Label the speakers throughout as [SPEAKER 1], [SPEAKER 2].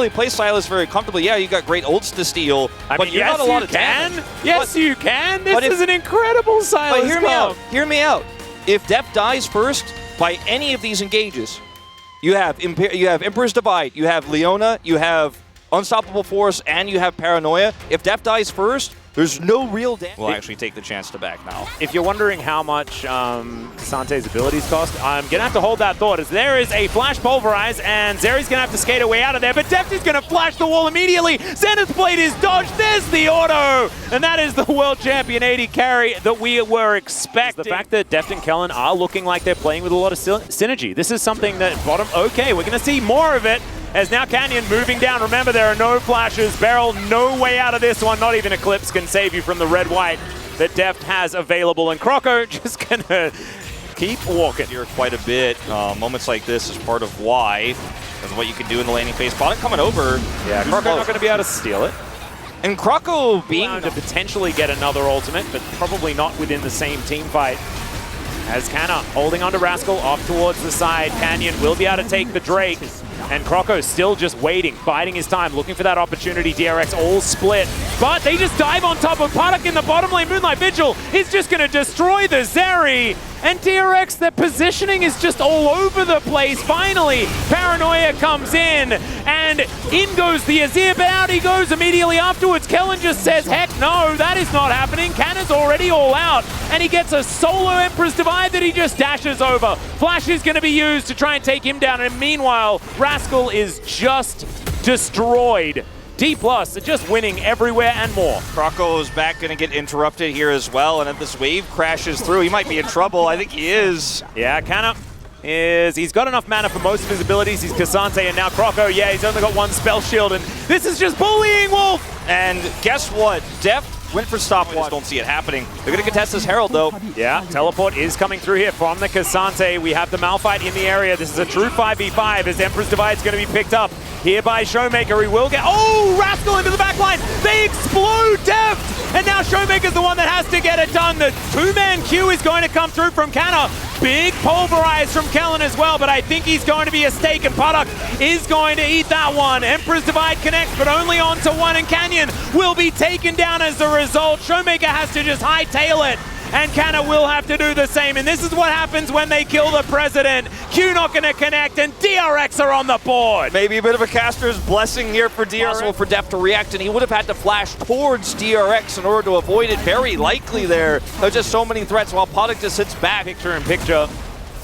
[SPEAKER 1] Play Silas very comfortably. Yeah, you got great ults to steal, but you're not a lot of damage.
[SPEAKER 2] Yes, you can. This is an incredible Silas.
[SPEAKER 1] But hear me out. Hear me out. If Dep dies first by any of these engages, you have Emperor's Divide, you have Leona, you have Unstoppable Force, and you have Paranoia. If Dep dies first, there's no real damage. We'll actually take the chance to back now.
[SPEAKER 2] If you're wondering how much Kasante's abilities cost, I'm going to have to hold that thought, as there is a Flash Pulverize, and Zeri's going to have to skate away out of there, but Deft is going to flash the wall immediately. Zenith's Blade is dodged. There's the auto! And that is the World Champion AD carry that we were expecting. The fact that Deft and Kellen are looking like they're playing with a lot of synergy. This is something that bottom, okay, we're going to see more of it. As now Canyon moving down. Remember, there are no flashes. Beryl, no way out of this one. Not even Eclipse can save you from the red-white that Deft has available. And Croco just going to keep walking.
[SPEAKER 1] Here quite a bit. Moments like this is part of why. That's what you can do in the landing phase. Product coming over.
[SPEAKER 2] Yeah, Croco not going to be able to steal it.
[SPEAKER 1] And Croco being
[SPEAKER 2] to potentially get another ultimate, but probably not within the same team fight. As Canna holding onto Rascal off towards the side. Canyon will be able to take the Drake. And Croco still just waiting, biding his time, looking for that opportunity. DRX all split. But they just dive on top of Padak in the bottom lane. Moonlight Vigil is just going to destroy the Zeri. And DRX, their positioning is just all over the place. Finally, Paranoia comes in, and in goes the Azir, but out he goes immediately afterwards. Kellen just says, heck no, that is not happening. Canna's already all out, and he gets a solo Emperor's Divide that he just dashes over. Flash is going to be used to try and take him down, and meanwhile, Rascal is just destroyed. Dplus just winning everywhere and more.
[SPEAKER 1] Croco's back going to get interrupted here as well, and if this wave crashes through, he might be in trouble. I think he is.
[SPEAKER 2] Yeah, Canna he's got enough mana for most of his abilities. He's Kasante, and now Croco, yeah, he's only got one spell shield, and this is just bullying Wolf.
[SPEAKER 1] And guess what? Deft went for stopwatch. Don't see it happening. They're going to contest this Herald, though.
[SPEAKER 2] Yeah, teleport is coming through here from the Kasante. We have the Malphite in the area. This is a true 5v5 as Emperor's Divide is going to be picked up here by Showmaker. He will get... Oh, Rascal into the back line. They explode Deft. And now Showmaker's the one that has to get it done. The two-man queue is going to come through from Canna. Big pulverize from Kellen as well, but I think he's going to be a stake, and Padak is going to eat that one. Emperor's Divide connects, but only onto one, and Canyon will be taken down as a result. Showmaker has to just hightail it, and Canna will have to do the same, and this is what happens when they kill the president. Q not going to connect, and DRX are on the board.
[SPEAKER 1] Maybe a bit of a caster's blessing here for DRX. Well, for Def to react, and he would have had to flash towards DRX in order to avoid it. Very likely there. There's just so many threats while Padak just sits back.
[SPEAKER 2] Picture in picture.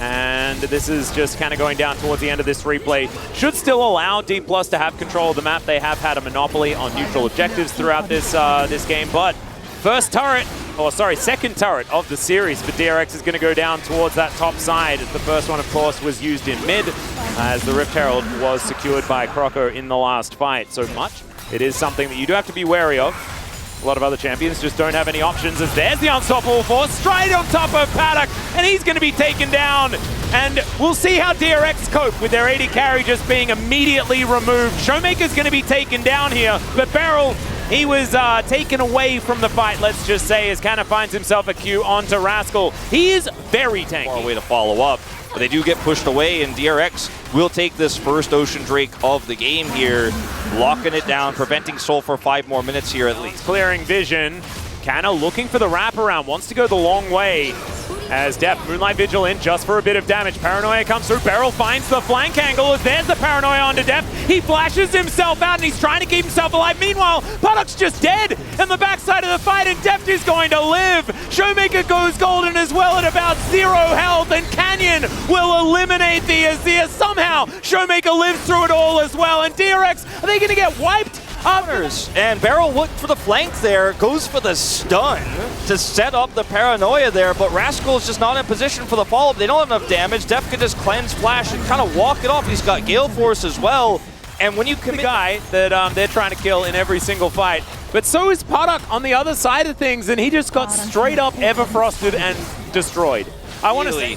[SPEAKER 2] And this is just kind of going down towards the end of this replay. Should still allow Dplus to have control of the map. They have had a monopoly on neutral objectives throughout this this game, but first turret, or sorry, second turret of the series for DRX is going to go down towards that top side. The first one, of course, was used in mid, as the Rift Herald was secured by Croco in the last fight. So much, it is something that you do have to be wary of. A lot of other champions just don't have any options, as there's the Unstoppable Force straight on top of Padak, and he's going to be taken down. And we'll see how DRX cope with their AD carry just being immediately removed. Showmaker's going to be taken down here, but Beryl, he was taken away from the fight, let's just say, as Canna finds himself a Q onto Rascal. He is very tanky.
[SPEAKER 1] Far away to follow up, but they do get pushed away, and DRX will take this first Ocean Drake of the game here, locking it down, preventing Soul for 5 more minutes here at least.
[SPEAKER 2] Clearing vision. Canna looking for the wraparound, wants to go the long way. As Def, Moonlight Vigil in just for a bit of damage. Paranoia comes through. Beryl finds the flank angle as there's the Paranoia onto Def. He flashes himself out and he's trying to keep himself alive. Meanwhile, Paddock's just dead in the backside of the fight, and Deft is going to live. Showmaker goes golden as well at about 0 health, and Canyon will eliminate the Azir. Somehow, Showmaker lives through it all as well, and DRX, are they going to get wiped?
[SPEAKER 1] And Beryl looked for the flank there, goes for the stun to set up the Paranoia there, but Rascal is just not in position for the follow-up. They don't have enough damage. Def can just cleanse Flash and kind of walk it off. He's got Gale Force as well. And when you commit...
[SPEAKER 2] The guy that they're trying to kill in every single fight. But so is Padak on the other side of things, and he just got straight up Everfrosted and destroyed. I want to say...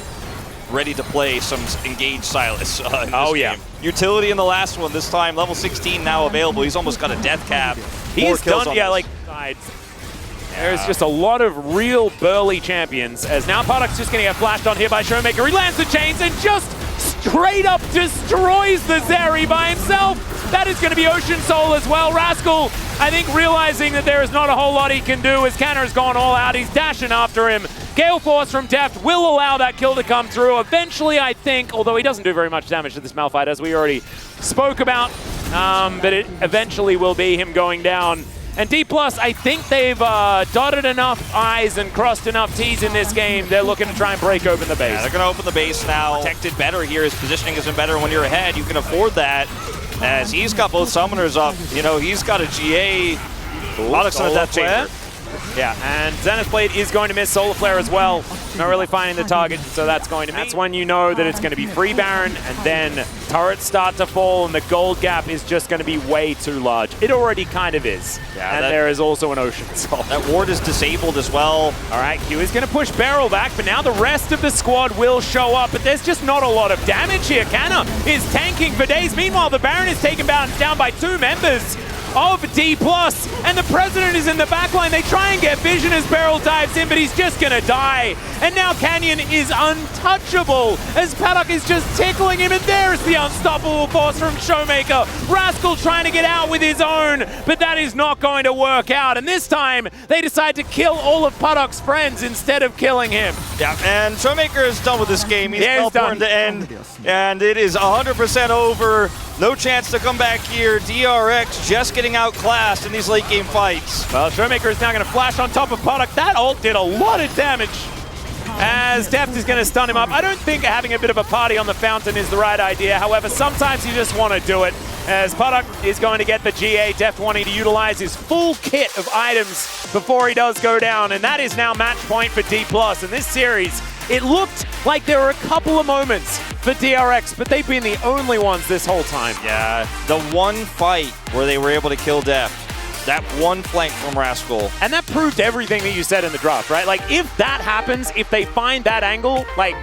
[SPEAKER 1] ready to play some engaged Silas in this
[SPEAKER 2] game.
[SPEAKER 1] Utility in the last one, this time level 16 now available. He's almost got a death cap.
[SPEAKER 2] He's done, yeah, like sides. There's just a lot of real burly champions, as now Paddock's just going to get flashed on here by Showmaker. He lands the chains and just straight up destroys the Zeri by himself. That is going to be Ocean Soul as well. Rascal, I think, realizing that there is not a whole lot he can do as Canner has gone all out. He's dashing after him. Gale Force from Deft will allow that kill to come through. Eventually, I think, although he doesn't do very much damage to this Malphite, as we already spoke about, but it eventually will be him going down. And Dplus, I think they've dotted enough I's and crossed enough T's in this game. They're looking to try and break open the base.
[SPEAKER 1] Yeah, they're going to open the base now. Protected better here. His positioning has been better. When you're ahead, you can afford that. As he's got both summoners up. You know, he's got a GA. Onyx on a Death Chamber.
[SPEAKER 2] Yeah, and Zenith Blade is going to miss Solar Flare as well. Not really finding the target, so that's going to miss. That's when you know that it's going to be free Baron, and then turrets start to fall, and the gold gap is just going to be way too large. It already kind of is. Yeah, and there is also an Ocean Soul.
[SPEAKER 1] That ward is disabled as well.
[SPEAKER 2] All right, Q is going to push Beryl back, but now the rest of the squad will show up, but there's just not a lot of damage here. Canna is tanking for days. Meanwhile, the Baron is taken down by 2 members of Dplus, and the President is in the backline. They try and get Vision as Beryl dives in, but he's just gonna die. And now Canyon is untouchable as Paddock is just tickling him, and there's the unstoppable force from Showmaker. Rascal trying to get out with his own, but that is not going to work out. And this time, they decide to kill all of Paddock's friends instead of killing him.
[SPEAKER 1] Yeah, and Showmaker is done with this game. He's done to end, and it is 100% over. No chance to come back here. DRX just getting outclassed in these late game fights.
[SPEAKER 2] Well, Showmaker is now going to flash on top of Paddock. That ult did a lot of damage as Deft is going to stun him up. I don't think having a bit of a party on the fountain is the right idea. However, sometimes you just want to do it. As Paddock is going to get the GA, Deft wanting to utilize his full kit of items before he does go down. And that is now match point for Dplus. In this series, it looked like there were a couple of moments for DRX, but they've been the only ones this whole time.
[SPEAKER 1] Yeah, the one fight where they were able to kill Deft. That one flank from Rascal.
[SPEAKER 2] And that proved everything that you said in the draft, right? Like, if that happens, if they find that angle, like,